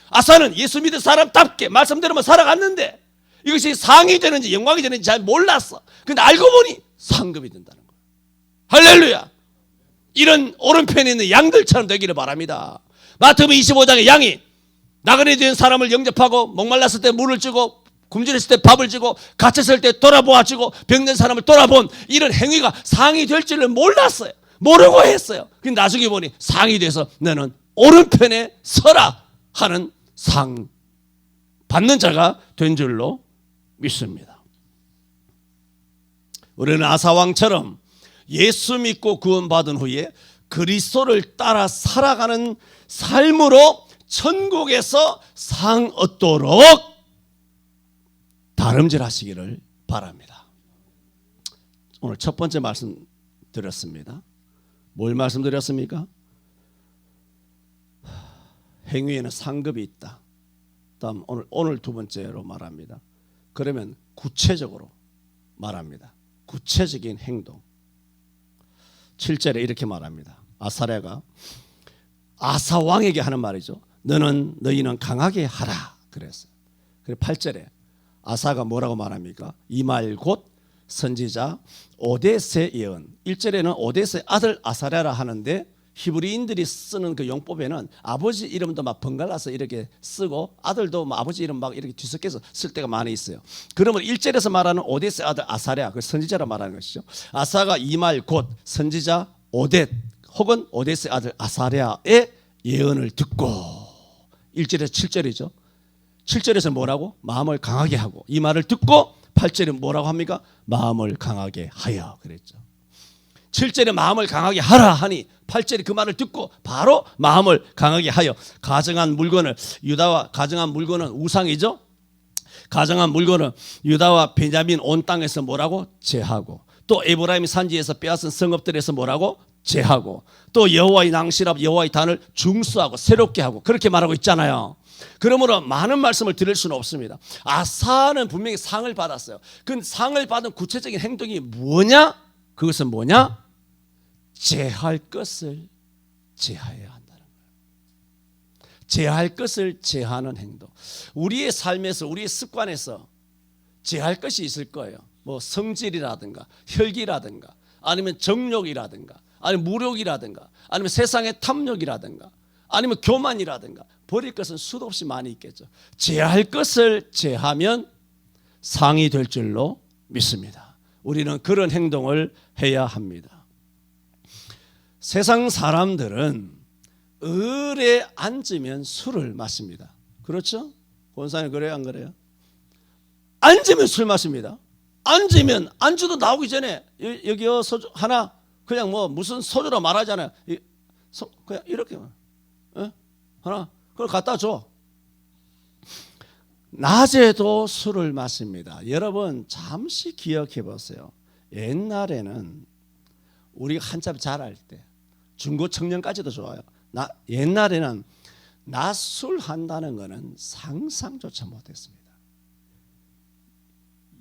Speaker 1: 아사는 예수 믿은 사람답게 말씀대로만 살아갔는데 이것이 상이 되는지 영광이 되는지 잘 몰랐어. 근데 알고 보니 상급이 된다는 거예요. 할렐루야. 이런 오른편에 있는 양들처럼 되기를 바랍니다. 마태복음 25장의 양이 나그네 된 사람을 영접하고 목말랐을 때 물을 주고 굶주렸을 때 밥을 주고 갇혔을 때 돌아보아주고 병든 사람을 돌아본 이런 행위가 상이 될 줄을 몰랐어요. 모르고 했어요. 근데 나중에 보니 상이 돼서 너는 오른편에 서라 하는 상 받는 자가 된 줄로 믿습니다. 우리는 아사왕처럼 예수 믿고 구원받은 후에 그리스도를 따라 살아가는 삶으로 천국에서 상 얻도록 다름질하시기를 바랍니다. 오늘 첫 번째 말씀 드렸습니다. 뭘 말씀드렸습니까? 행위에는 상급이 있다. 다음 오늘 두 번째로 말합니다. 그러면 구체적으로 말합니다. 구체적인 행동. 7절에 이렇게 말합니다. 아사랴가 아사왕에게 하는 말이죠. 너희는 강하게 하라 그랬어요. 그리고 8절에 아사가 뭐라고 말합니까? 이 말 곧 선지자 오뎃의 예언. 1절에는 오뎃의 아들 아사랴라 하는데 히브리인들이 쓰는 그 용법에는 아버지 이름도 막 번갈아서 이렇게 쓰고 아들도 막 아버지 이름 막 이렇게 뒤섞여서 쓸 때가 많이 있어요. 그러면 1절에서 말하는 오뎃의 아들 아사랴, 그 선지자라 말하는 것이죠. 아사가 이 말 곧 선지자 오뎃 혹은 오뎃의 아들 아사랴의 예언을 듣고 1절에서 7절이죠. 7절에서 뭐라고? 마음을 강하게 하고 이 말을 듣고 8절에 뭐라고 합니까? 마음을 강하게 하여 그랬죠. 7절에 마음을 강하게 하라 하니 8절에 그 말을 듣고 바로 마음을 강하게 하여 가정한 물건을 유다와 가정한 물건은 우상이죠. 가정한 물건은 유다와 베냐민 온 땅에서 뭐라고? 제하고 또 에브라임 산지에서 빼앗은 성읍들에서 뭐라고? 제하고 또 여호와의 낭시랍 여호와의 단을 중수하고 새롭게 하고 그렇게 말하고 있잖아요. 그러므로 많은 말씀을 드릴 수는 없습니다. 아사는 분명히 상을 받았어요. 그 상을 받은 구체적인 행동이 뭐냐? 그것은 뭐냐? 제할 것을 제하여야 한다는 거예요. 제할 것을 제하는 행동. 우리의 삶에서 우리의 습관에서 제할 것이 있을 거예요. 뭐 성질이라든가 혈기라든가 아니면 정욕이라든가 아니면 무력이라든가 아니면 세상의 탐욕이라든가 아니면 교만이라든가 버릴 것은 수도 없이 많이 있겠죠. 제할 것을 제하면 상이 될 줄로 믿습니다. 우리는 그런 행동을 해야 합니다. 세상 사람들은 을에 앉으면 술을 마십니다. 그렇죠? 권사님 그래요 안 그래요? 앉으면 술 마십니다. 앉으면 안주도 나오기 전에 여기요 소주 하나 그냥 뭐 무슨 소주라 말하잖아요. 그냥 이렇게만 하나 그걸 갖다 줘. 낮에도 술을 마십니다. 여러분 잠시 기억해 보세요. 옛날에는 우리가 한참 자랄 때 중고 청년까지도 좋아요. 옛날에는 낮술한다는 것은 상상조차 못했습니다.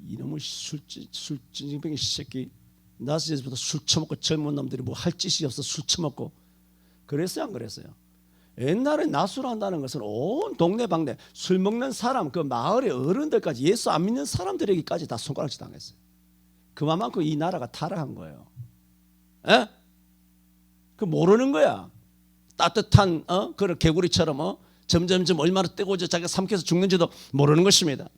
Speaker 1: 이놈의 술진병이 새끼, 낮에부터 술 처먹고 젊은 놈들이 뭐 할 짓이 없어 술 처먹고 그랬어요, 안 그랬어요? 옛날에 낮술한다는 것은 온 동네방네 술 먹는 사람, 그 마을의 어른들까지, 예수 안 믿는 사람들에게까지 다 손가락질 당했어요. 그만큼 이 나라가 타락한 거예요. 에? 그 모르는 거야. 따뜻한 그런 개구리처럼 점점점 얼마나 뜨거워져 자기가 삼켜서 죽는지도 모르는 것입니다.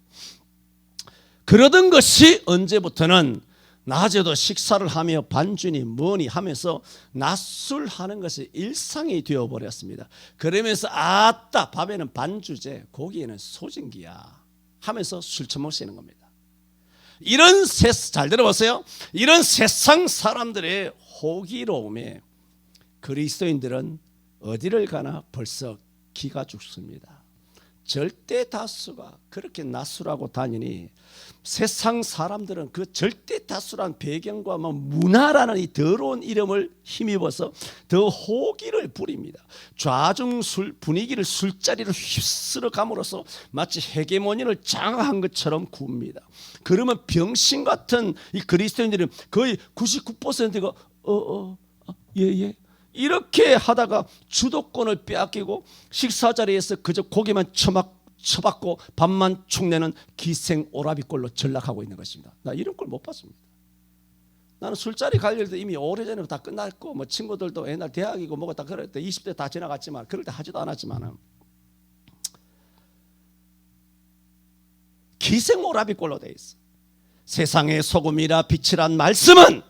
Speaker 1: 그러던 것이 언제부터는 낮에도 식사를 하며 반주니 뭐니 하면서 낮술하는 것이 일상이 되어버렸습니다. 그러면서 아따 밥에는 반주제, 고기에는 소진기야 하면서 술 처먹시는 겁니다. 잘 들어보세요. 이런 세상 사람들의 호기로움에 그리스도인들은 어디를 가나 벌써 기가 죽습니다. 절대 다수가 그렇게 낮술하고 다니니 세상 사람들은 그 절대 다수란 배경과 문화라는 이 더러운 이름을 힘입어서 더 호기를 부립니다. 좌중술 분위기를 술자리로 휩쓸어 감으로써 마치 헤게모니를 장악한 것처럼 굽니다. 그러면 병신 같은 이 그리스도인들은 거의 99%가 예 이렇게 하다가 주도권을 빼앗기고 식사 자리에서 그저 고기만 처박고 밥만 축내는 기생 오라비꼴로 전락하고 있는 것입니다. 나 이런 꼴 못 봤습니다. 나는 술자리 갈 일도 이미 오래전에 다 끝났고 뭐 친구들도 옛날 대학이고 뭐가 다 그럴 때 20대 다 지나갔지만 그럴 때 하지도 않았지만 기생 오라비꼴로 돼 있어. 세상의 소금이라 빛이란 말씀은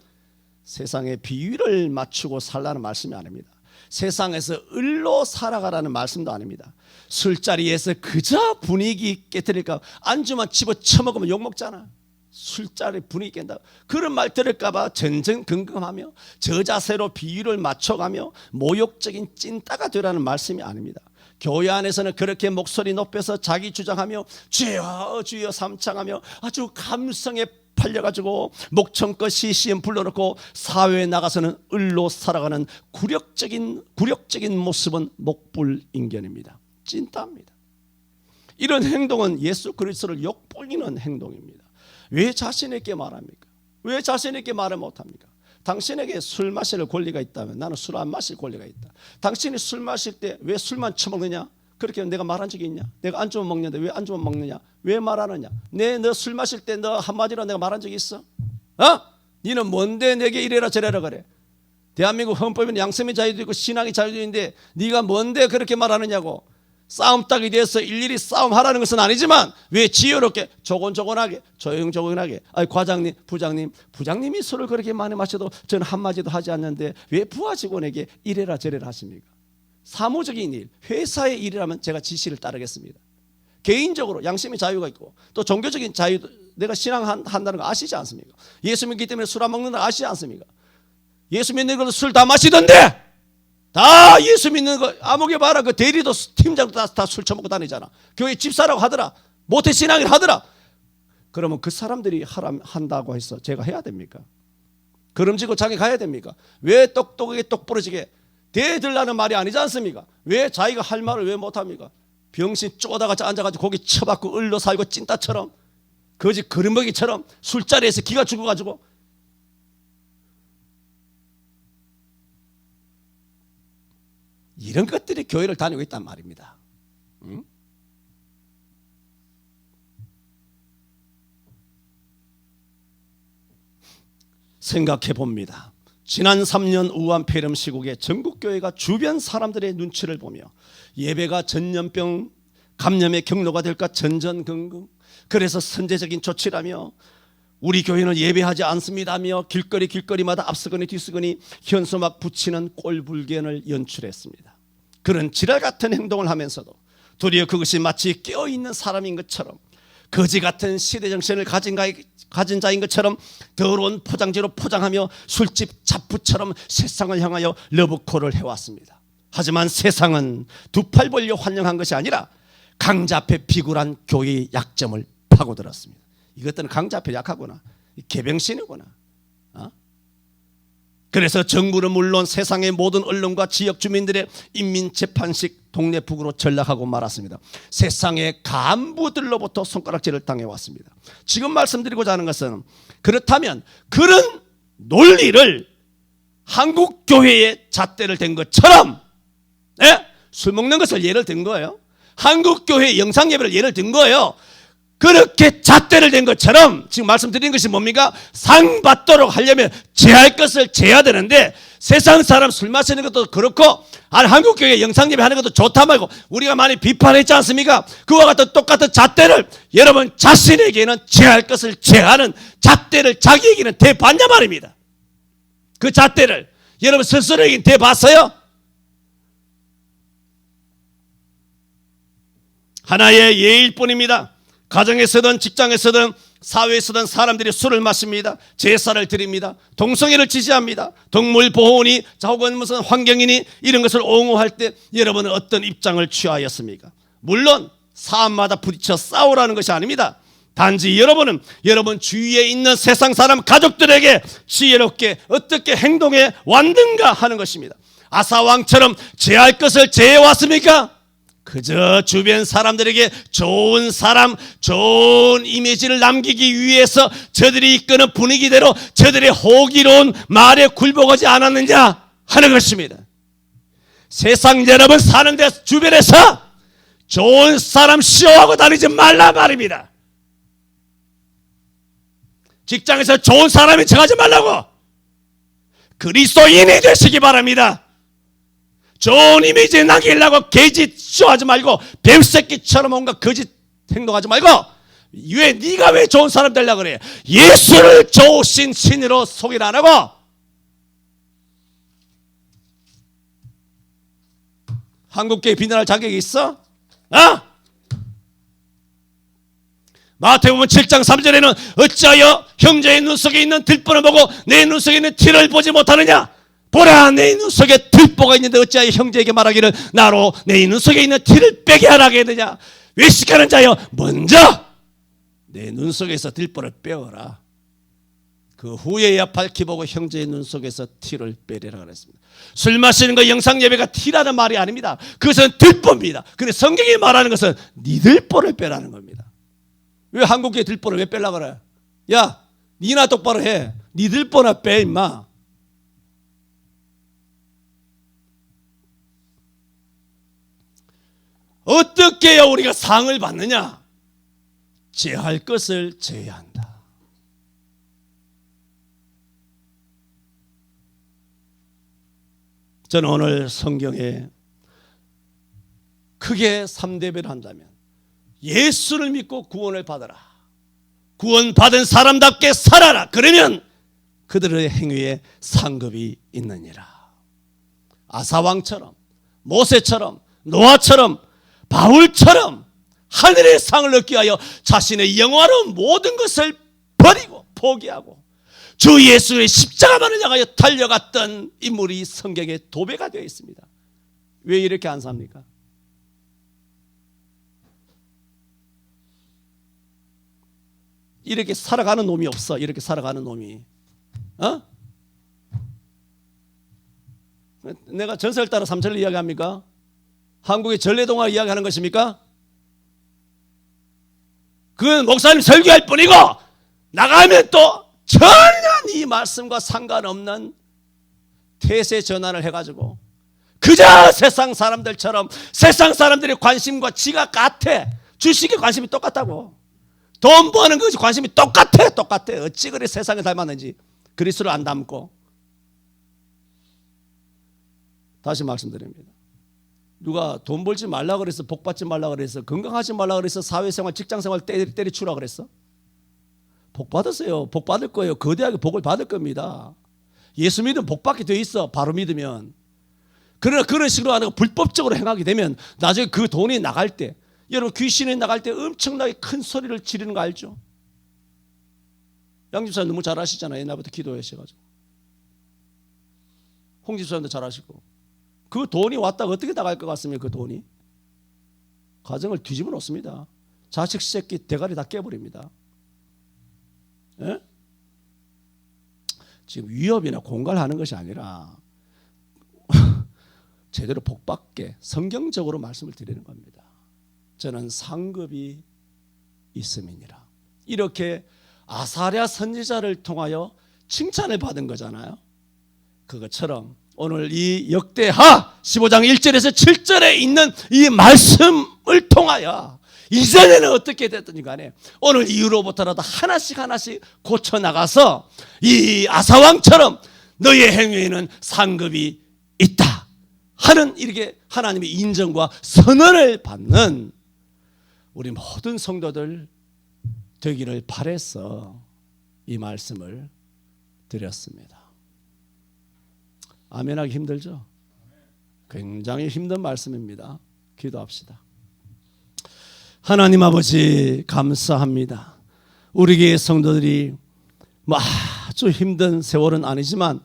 Speaker 1: 세상에 비위를 맞추고 살라는 말씀이 아닙니다. 세상에서 을로 살아가라는 말씀도 아닙니다. 술자리에서 그저 분위기 깨뜨릴까, 안주만 집어 처먹으면 욕먹잖아. 술자리 분위기 깬다. 그런 말 들을까 봐 전전긍긍하며 저자세로 비위를 맞춰가며 모욕적인 찐따가 되라는 말씀이 아닙니다. 교회 안에서는 그렇게 목소리 높여서 자기 주장하며 주여 주여 삼창하며 아주 감성에 팔려가지고 목청껏 CCM 불러놓고 사회에 나가서는 을로 살아가는 굴욕적인 모습은 목불인견입니다. 찐따입니다. 이런 행동은 예수 그리스도를 욕보이는 행동입니다. 왜 자신있게 말합니까? 왜 자신있게 말을 못합니까? 당신에게 술 마실 권리가 있다면 나는 술 안 마실 권리가 있다. 당신이 술 마실 때 왜 술만 처먹느냐? 그렇게 내가 말한 적이 있냐? 내가 안주만 먹는데 왜 안주만 먹느냐? 왜 말하느냐? 너 술 마실 때 너 한마디로 내가 말한 적이 있어? 니는 뭔데 내게 이래라 저래라 그래? 대한민국 헌법에는 양심의 자유도 있고 신앙의 자유도 있는데 네가 뭔데 그렇게 말하느냐고. 싸움 딱이 돼서 일일이 싸움하라는 것은 아니지만 왜 지혜롭게 조곤조곤하게 조용조용하게 과장님 부장님이 술을 그렇게 많이 마셔도 저는 한마디도 하지 않는데 왜 부하 직원에게 이래라 저래라 하십니까? 사무적인 일, 회사의 일이라면 제가 지시를 따르겠습니다. 개인적으로 양심의 자유가 있고 또 종교적인 자유도 내가 신앙한다는 거 아시지 않습니까? 예수 믿기 때문에 술 안 먹는 거 아시지 않습니까? 예수 믿는 것도 술 다 마시던데 다 예수 믿는 거 아무개 봐라. 그 대리도 팀장도 다 술 처먹고 다니잖아. 교회 집사라고 하더라. 모태 신앙이라 하더라. 그러면 그 사람들이 한다고 해서 제가 해야 됩니까? 걸음지고 장에 가야 됩니까? 왜 똑똑하게 똑부러지게 대들라는 말이 아니지 않습니까? 왜 자기가 할 말을 왜 못합니까? 병신 쪼다가 앉아가지고 고기 쳐박고 을로 살고 찐따처럼 거지 그릇먹이처럼 술자리에서 기가 죽어가지고 이런 것들이 교회를 다니고 있단 말입니다. 응? 생각해 봅니다. 지난 3년 우한 폐렴 시국에 전국교회가 주변 사람들의 눈치를 보며 예배가 전염병 감염의 경로가 될까 전전긍긍, 그래서 선제적인 조치라며 우리 교회는 예배하지 않습니다며 길거리마다 앞서거니 뒤서거니 현수막 붙이는 꼴불견을 연출했습니다. 그런 지랄 같은 행동을 하면서도 도리어 그것이 마치 깨어있는 사람인 것처럼 거지 같은 시대정신을 가진 자인 것처럼 더러운 포장지로 포장하며 술집 잡부처럼 세상을 향하여 러브콜을 해왔습니다. 하지만 세상은 두 팔 벌려 환영한 것이 아니라 강자 앞에 비굴한 교회의 약점을 파고들었습니다. 이것들은 강자 앞에 약하구나, 개병신이구나. 그래서 정부는 물론 세상의 모든 언론과 지역 주민들의 인민재판식 동네북으로 전락하고 말았습니다. 세상의 간부들로부터 손가락질을 당해왔습니다. 지금 말씀드리고자 하는 것은, 그렇다면 그런 논리를 한국교회의 잣대를 댄 것처럼, 술 먹는 것을 예를 든 거예요. 한국교회의 영상예배를 예를 든 거예요. 그렇게 잣대를 댄 것처럼 지금 말씀드린 것이 뭡니까? 상 받도록 하려면 제할 것을 제해야 되는데, 세상 사람 술 마시는 것도 그렇고 한국교회 영상예배 하는 것도 좋다 말고 우리가 많이 비판했지 않습니까? 그와 같은 똑같은 잣대를 여러분 자신에게는 제할 것을 제하는 잣대를 자기에게는 대봤냐 말입니다. 그 잣대를 여러분 스스로에게 대봤어요? 하나의 예일 뿐입니다. 가정에서든 직장에서든 사회에서든 사람들이 술을 마십니다. 제사를 드립니다. 동성애를 지지합니다. 동물보호니 혹은 무슨 환경이니 이런 것을 옹호할 때 여러분은 어떤 입장을 취하였습니까? 물론 사안마다 부딪혀 싸우라는 것이 아닙니다. 단지 여러분은 여러분 주위에 있는 세상 사람 가족들에게 지혜롭게 어떻게 행동해 왔는가 하는 것입니다. 아사왕처럼 제할 것을 제해왔습니까? 그저 주변 사람들에게 좋은 사람, 좋은 이미지를 남기기 위해서 저들이 이끄는 분위기대로 저들의 호기로운 말에 굴복하지 않았느냐 하는 것입니다. 세상 여러분 사는 데 주변에서 좋은 사람 시험하고 다니지 말라 말입니다. 직장에서 좋은 사람이 정하지 말라고. 그리스도인이 되시기 바랍니다. 좋은 이미지 남기려고 개짓 쇼하지 말고 뱀새끼처럼 뭔가 거짓 행동하지 말고, 왜 네가 왜 좋은 사람 되려고 그래? 예수를 좋으신 신으로 소개를 안 하고 한국교회 비난할 자격이 있어? 마태복음 7장 3절에는 어찌하여 형제의 눈 속에 있는 들보를 보고 내 눈 속에 있는 티를 보지 못하느냐? 보라, 내 눈 속에 들보가 있는데 어찌하여 형제에게 말하기를 나로 내 눈 속에 있는 티를 빼게 하라겠느냐? 외식하는 자여, 먼저 내 눈 속에서 들보를 빼어라. 그 후에야 밝히 보고 형제의 눈 속에서 티를 빼리라 그랬습니다. 술 마시는 거 영상예배가 티라는 말이 아닙니다. 그것은 들보입니다. 근데 성경이 말하는 것은 네 들보를 빼라는 겁니다. 왜 한국의 들보를 왜 빼려고 그래? 야, 니나 똑바로 해. 네 들보나 빼 임마. 어떻게 해야 우리가 상을 받느냐? 제할 것을 제해야 한다. 저는 오늘 성경에 크게 3대배를 한다면 예수를 믿고 구원을 받아라. 구원받은 사람답게 살아라. 그러면 그들의 행위에 상급이 있느니라. 아사왕처럼, 모세처럼, 노아처럼, 바울처럼 하늘의 상을 얻기 위하여 자신의 영화로운 모든 것을 버리고 포기하고 주 예수의 십자가만을 향하여 달려갔던 인물이 성경에 도배가 되어 있습니다. 왜 이렇게 안 삽니까? 이렇게 살아가는 놈이 없어. 이렇게 살아가는 놈이. 내가 전설 따라 삼천을 이야기합니까? 한국의 전래동화 이야기하는 것입니까? 그건 목사님 설교할 뿐이고 나가면 또 전혀 이 말씀과 상관없는 태세 전환을 해가지고 그저 세상 사람들처럼 세상 사람들의 관심과 지가 같아. 주식에 관심이 똑같다고. 돈 버는 것이 관심이 똑같아. 어찌 그리 세상에 닮았는지. 그리스도를 안 닮고. 다시 말씀드립니다. 누가 돈 벌지 말라 그랬어? 복 받지 말라 그랬어? 건강하지 말라 그랬어? 사회생활, 직장생활 때리추라 그랬어? 복 받으세요. 복 받을 거예요. 거대하게 복을 받을 겁니다. 예수 믿으면 복 받게 돼 있어. 바로 믿으면. 그러나 그런 식으로 하는 거 불법적으로 행하게 되면 나중에 그 돈이 나갈 때, 여러분 귀신이 나갈 때 엄청나게 큰 소리를 지르는 거 알죠? 양 집사님 너무 잘 아시잖아요. 옛날부터 기도하셔가지고. 홍 집사님도 잘 아시고. 그 돈이 왔다가 어떻게 나갈 것 같습니까? 그 돈이 가정을 뒤집어 놓습니다. 자식 새끼 대가리 다 깨버립니다. 예? 지금 위협이나 공갈하는 것이 아니라 제대로 복받게 성경적으로 말씀을 드리는 겁니다. 저는 상급이 있음이니라. 이렇게 아사랴 선지자를 통하여 칭찬을 받은 거잖아요. 그것처럼 오늘 이 역대하 15장 1절에서 7절에 있는 이 말씀을 통하여 이전에는 어떻게 됐든지 간에 오늘 이후로부터라도 하나씩 고쳐나가서 이 아사왕처럼 너의 행위에는 상급이 있다 하는 이렇게 하나님의 인정과 선언을 받는 우리 모든 성도들 되기를 바라서 이 말씀을 드렸습니다. 아멘하기 힘들죠? 굉장히 힘든 말씀입니다. 기도합시다. 하나님 아버지 감사합니다. 우리 교회 성도들이 아주 힘든 세월은 아니지만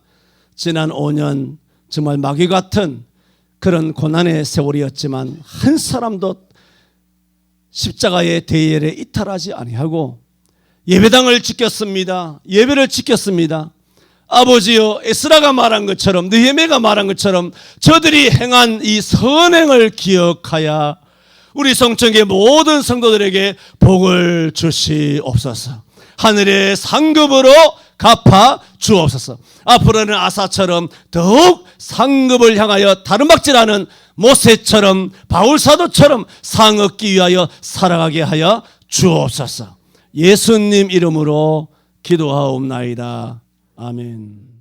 Speaker 1: 지난 5년 정말 마귀 같은 그런 고난의 세월이었지만 한 사람도 십자가의 대열에 이탈하지 아니하고 예배당을 지켰습니다. 예배를 지켰습니다. 아버지여, 에스라가 말한 것처럼 느헤미야가 말한 것처럼 저들이 행한 이 선행을 기억하여 우리 성청의 모든 성도들에게 복을 주시옵소서. 하늘의 상급으로 갚아 주옵소서. 앞으로는 아사처럼 더욱 상급을 향하여 다름박질하는 모세처럼 바울사도처럼 상 얻기 위하여 살아가게 하여 주옵소서. 예수님 이름으로 기도하옵나이다. 아멘.